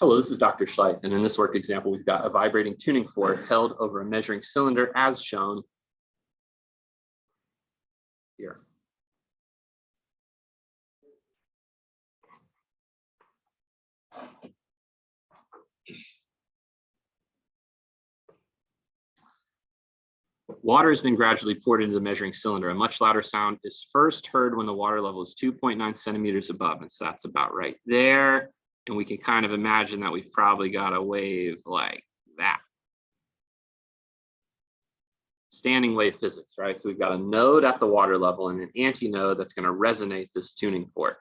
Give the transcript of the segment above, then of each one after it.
Hello, this is Dr. Schleith, and in this work example, we've got a vibrating tuning fork held over a measuring cylinder as shown here. Water is then gradually poured into the measuring cylinder. A much louder sound is first heard when the water level is 2.9 centimeters above, and so that's about right there. And we can kind of imagine that we've probably got a wave like that. Standing wave physics, right? So we've got a node at the water level and an antinode that's going to resonate this tuning fork.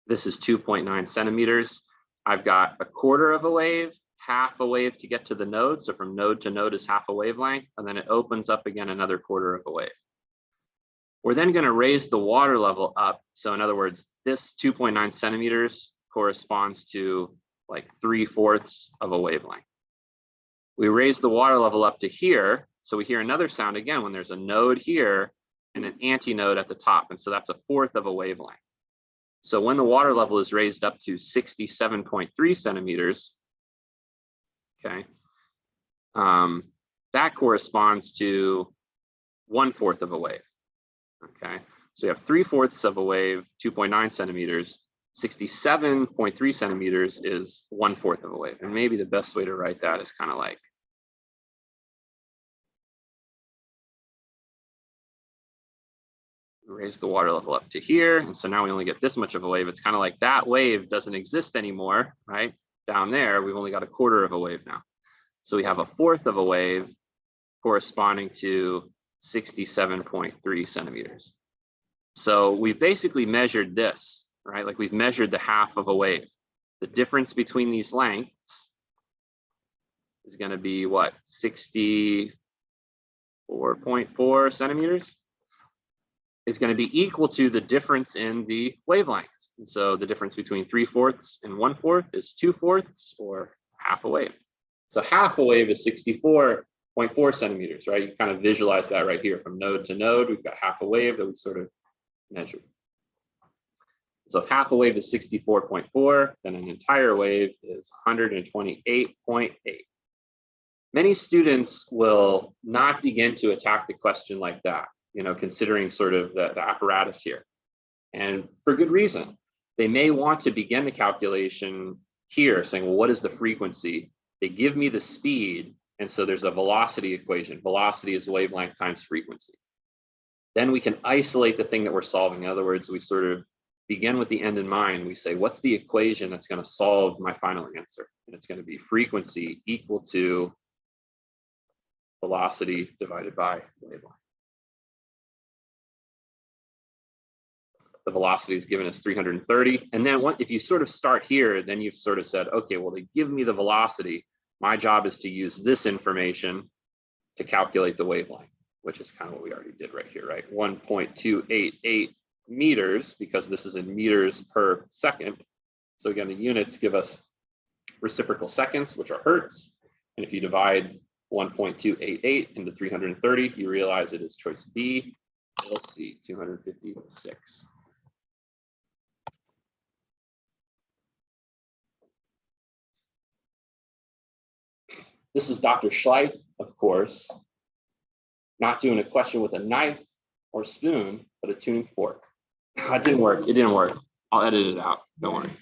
This is 2.9 centimeters. I've got a quarter of a wave, half a wave to get to the node. So from node to node is half a wavelength, and then it opens up again another quarter of a wave. We're then going to raise the water level up. So in other words, this 2.9 centimeters corresponds to like 3/4 of a wavelength. We raise the water level up to here. So we hear another sound again when there's a node here and an antinode at the top. And so that's 1/4 of a wavelength. So when the water level is raised up to 67.3 centimeters, okay, that corresponds to 1/4 of a wave. Okay, so you have 3/4 of a wave, 2.9 centimeters. 67.3 centimeters is 1/4 of a wave. And maybe the best way to write that is kind of like raise the water level up to here. And so now we only get this much of a wave. It's kind of like that wave doesn't exist anymore, right? Down there, we've only got 1/4 of a wave now. So we have 1/4 of a wave corresponding to 67.3 centimeters. So we've basically measured this, right? Like we've measured the half of a wave. The difference between these lengths is going to be what? 64.4 centimeters is going to be equal to the difference in the wavelengths. And so the difference between 3/4 and 1/4 is 2/4 or half a wave. So half a wave is 64.4 centimeters, right? You kind of visualize that right here from node to node. We've got half a wave that we've sort of measured. So if half a wave is 64.4, then an entire wave is 128.8. Many students will not begin to attack the question like that, you know, considering sort of the apparatus here. And for good reason. They may want to begin the calculation here saying, well, what is the frequency? They give me the speed. And so there's a velocity equation. Velocity is wavelength times frequency. Then we can isolate the thing that we're solving. In other words, we sort of begin with the end in mind. We say, what's the equation that's going to solve my final answer? And it's going to be frequency equal to velocity divided by wavelength. The velocity is given as 330. And then if you sort of start here, then you've sort of said, okay, well, they give me the velocity. My job is to use this information to calculate the wavelength, which is kind of what we already did right here, right? 1.288 meters, because this is in meters per second. So again, the units give us reciprocal seconds, which are hertz. And if you divide 1.288 into 330, you realize it is choice B. Let's see, 256. This is Dr. Schleith, of course, not doing a question with a knife or spoon, but a tuning fork. It didn't work. It didn't work. I'll edit it out. Don't worry.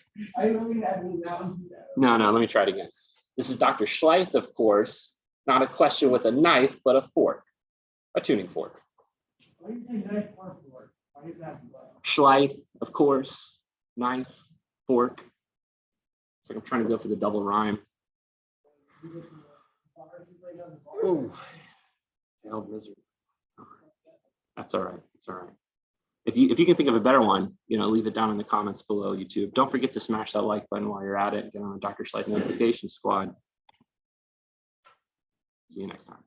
No, let me try it again. This is Dr. Schleith, of course, not a question with a knife, but a fork, a tuning fork. Why do you say knife or fork? Why is that? Schleith, of course, knife, fork. It's like I'm trying to go for the double rhyme. Oh, failed misery. That's all right. It's all right. If you can think of a better one, you know, leave it down in the comments below YouTube. Don't forget to smash that like button while you're at it. Get on the Dr. Schleith notification squad. See you next time.